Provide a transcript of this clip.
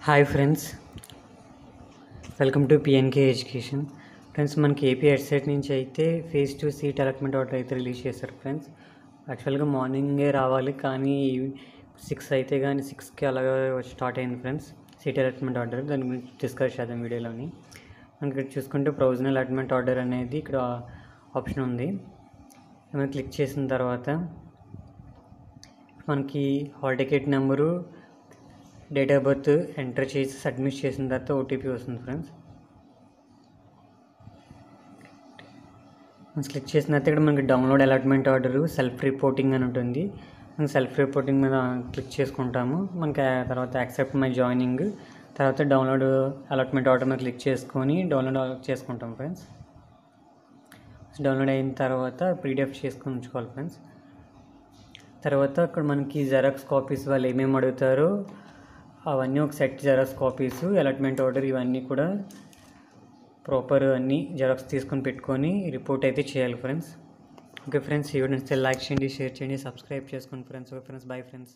Hi friends, welcome to PNK education. Friends, మనకి AP website నుంచి అయితే ఫేజ్ 2 సీట్ అలాట్మెంట్ ఆర్డర్ అయితే release చేశారు ఫ్రెండ్స్. యాక్చువల్గా మార్నింగే రావాలి, కానీ 6 అయితే కానీ 6కి అలాగా స్టార్ట్ అయింది ఫ్రెండ్స్ సీట్ అలాట్మెంట్ ఆర్డర్. దాని గురించి డిస్కస్ చేద్దాం వీడియోలోని. మనకి ఇక్కడ చూసుకుంటే ప్రొవిజనల్ అలాట్మెంట్ ఆర్డర్ అనేది ఇక్కడ ఆప్షన్ ఉంది. మనం క్లిక్ చేసిన తర్వాత మనకి hall ticket number, date of birth enter చేసి సబ్మిట్ చేసిన తర్వాత ఓటీపీ వస్తుంది ఫ్రెండ్స్. మనం క్లిక్ చేసిన తర్వాత ఇక్కడ మనకి download allotment order self reporting అని ఉంటుంది. మనం సెల్ఫ్ రిపోర్టింగ్ మీద క్లిక్ చేసుకుంటాము. మనకి తర్వాత యాక్సెప్ట్ మై జాయినింగ్, తర్వాత డౌన్లోడ్ అలాట్మెంట్ ఆర్డర్ మీద క్లిక్ చేసుకొని డౌన్లోడ్ చేసుకుంటాం ఫ్రెండ్స్. డౌన్లోడ్ అయిన తర్వాత పీడిఎఫ్ చేసుకొని ఉంచుకోవాలి ఫ్రెండ్స్. తర్వాత అక్కడ మనకి జెరాక్స్ కాపీస్ వాళ్ళు ఏమేమి అడుగుతారో అవన్నీ ఒక set xerox copies, allotment order ఇవన్నీ కూడా ప్రాపర్ అన్నీ జెరాక్స్ తీసుకొని పెట్టుకొని రిపోర్ట్ అయితే చేయాలి ఫ్రెండ్స్. ఓకే ఫ్రెండ్స్, ఈ వీడియో నచ్చితే లైక్ చేయండి, షేర్ చేయండి, సబ్స్క్రైబ్ చేసుకోండి friends. Okay friends, bye friends.